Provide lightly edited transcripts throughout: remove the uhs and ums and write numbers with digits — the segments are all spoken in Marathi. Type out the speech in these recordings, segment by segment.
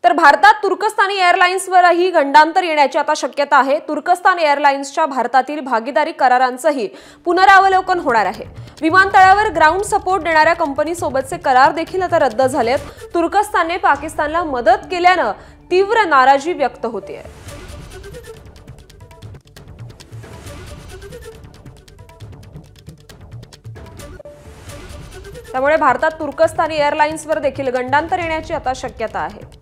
तर भारतात तुर्कस्तानी एअरलाइन्सवरही गंडांतर येण्याची आता शक्यता आहे। तुर्कस्तान एअरलाइन्सच्या भारतातील भागीदारी करारांचंही पुनरावलोकन होणार आहे। विमानतळावर ग्राउंड सपोर्ट देणाऱ्या कंपनीसोबतचे करार देखील आता रद्द झालेत। तुर्कस्तानने पाकिस्तानला मदत केल्यानं तीव्र नाराजी व्यक्त होते। त्यामुळे भारतात तुर्कस्तानी एअरलाइन्सवर देखील गंडांतर येण्याची आता शक्यता आहे।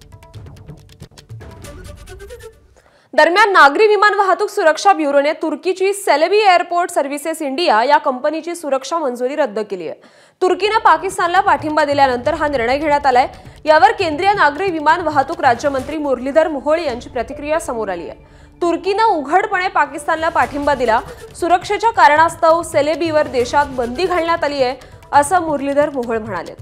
दरम्यान नागरी विमान वाहतूक सुरक्षा ब्युरोने तुर्कीची सेलेबी एअरपोर्ट सर्व्हिसेस इंडिया या कंपनीची सुरक्षा मंजुरी रद्द केली आहे। तुर्कीने पाकिस्तानला पाठिंबा दिल्यानंतर हा निर्णय घेण्यात आलाय। यावर केंद्रीय नागरी विमान वाहतूक राज्यमंत्री मुरलीधर मोहोळ यांची प्रतिक्रिया समोर आली आहे। तुर्कीने उघडपणे पाकिस्तानला पाठिंबा दिला। सुरक्षेच्या कारणास्तव सेलेबीवर देशात बंदी घालण्यात आली आहे, असं मुरलीधर मोहोळ म्हणाले।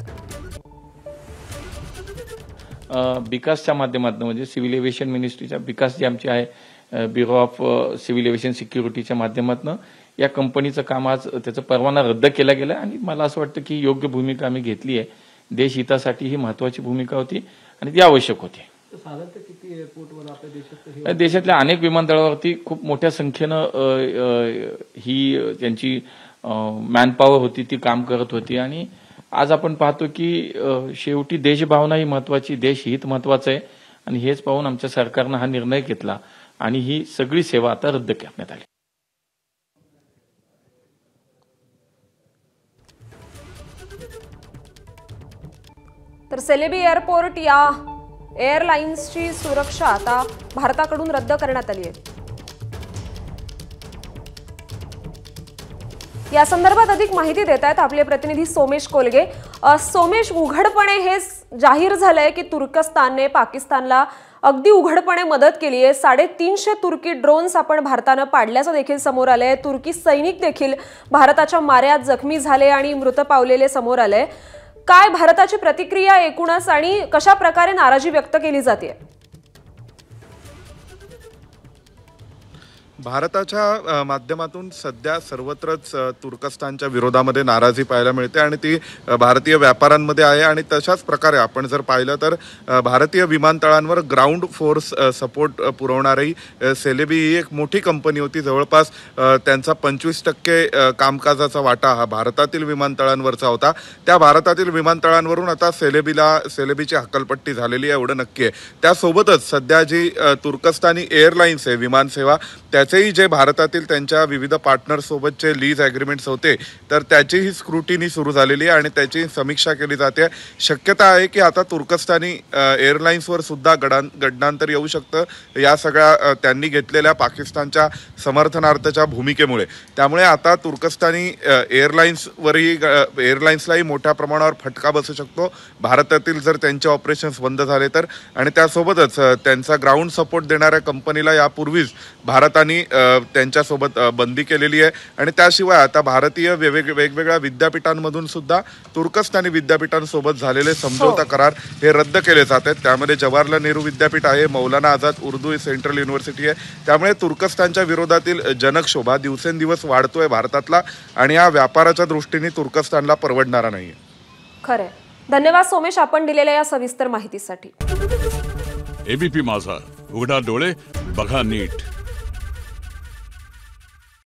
बिकासच्या माध्यमातून म्हणजे सिव्हिल एव्हिएशन मिनिस्ट्रीच्या बिकास जी आमची आहे, ब्युरो ऑफ सिव्हिल एव्हिएशन सिक्युरिटीच्या माध्यमातून या कंपनीचं काम आज त्याचा परवाना रद्द केला गेला आणि मला असं वाटतं की योग्य भूमिका आम्ही घेतली आहे। देश हितासाठी ही महत्त्वाची भूमिका होती आणि ती आवश्यक होती। साधारणतः किती एअरपोर्टवर आपल्या देशात देशातल्या अनेक विमानतळावरती खूप मोठ्या संख्येनं ही त्यांची मॅनपॉवर होती, ती काम करत होती आणि आज आपण पाहतो की शेवटी देशभावना ही महत्त्वाची, देशहित महत्त्वाचं आहे आणि हेच पाहून आमच्या सरकारनं हा निर्णय घेतला आणि ही सगळी सेवा आता रद्द करण्यात आली। तर सेलेबी एअरपोर्ट या एअरलाइन्सची सुरक्षा आता भारताकडून रद्द करण्यात आली आहे। या संदर्भात अधिक माहिती देत आहेत आपले प्रतिनिधी सोमेश कोलगे। सोमेश, उघडपणे हे जाहीर झालंय की तुर्कस्तानने पाकिस्तानला अगदी उघडपणे मदत केली आहे। 350 तुर्की ड्रोन्स आपण भारतानं पाडल्याचं देखील समोर आलंय। तुर्की सैनिक देखील भारताच्या माऱ्यात जखमी झाले आणि मृत पावलेले समोर आले। काय भारताची प्रतिक्रिया एकूणच आणि कशा प्रकारे नाराजी व्यक्त केली जाते? भारताच्या माध्यमातून सध्या सर्वत्रच तुर्कस्तानच्या विरोधामध्ये नाराजी पाहायला मिळते आणि ती भारतीय व्यापाऱ्यांमध्ये आहे आणि तशाच प्रकारे आपण जर पाहिलं तर भारतीय विमानतळांवर ग्राउंड फोर्स सपोर्ट पुरवणारी सेलेबी ही एक मोठी कंपनी होती। जवळपास त्यांचा 25% कामकाजाचा वाटा हा भारतातील विमानतळांवरचा होता। त्या भारतातील विमानतळांवरून आता सेलेबीची हक्कलपट्टी झालेली आहे, एवढं नक्की आहे। त्यासोबतच सध्या जी तुर्कस्तानी एअरलाइन्स आहे विमानसेवा, त्याचेही जे भारतातील त्यांच्या विविध पार्टनरसोबतचे लीज ॲग्रीमेंट्स होते तर त्याचीही स्क्रुटिनी सुरू झालेली आहे आणि त्याची समीक्षा केली जाते। शक्यता आहे की आता तुर्कस्तानी एअरलाइन्सवर सुद्धा गंडांतर येऊ शकतं या सगळ्या त्यांनी घेतलेल्या पाकिस्तानच्या समर्थनार्थच्या भूमिकेमुळे। त्यामुळे आता तुर्कस्तानी एअरलाइन्सलाही मोठ्या प्रमाणावर फटका बसू शकतो भारतातील जर त्यांचे ऑपरेशन्स बंद झाले तर। आणि त्यासोबतच त्यांचा ग्राउंड सपोर्ट देणाऱ्या कंपनीला यापूर्वीच भारताने त्यांच्यासोबत बंदी केलेली आहे आणि त्याशिवाय आता भारतीय वेगवेगळ्या विद्यापीठांमधून सुद्धा तुर्कस्तानी विद्यापीठांसोबत झालेले समझोता करार हे रद्द केले जात आहेत। त्यामध्ये जवाहरलाल नेहरू विद्यापीठ आहे, मौलाना आझाद उर्दू सेंट्रल युनिव्हर्सिटी आहे। त्यामुळे तुर्कस्तानच्या विरोधातील जनक्षोभा दिवसेंदिवस वाढतोय भारतातला आणि या व्यापाराच्या दृष्टीने तुर्कस्तानला परवडणारा नाहीये। खरं, धन्यवाद सोमेश आपण दिलेल्या या सविस्तर माहितीसाठी। एबीपी माझा, उघडा डोळे बघा नीट।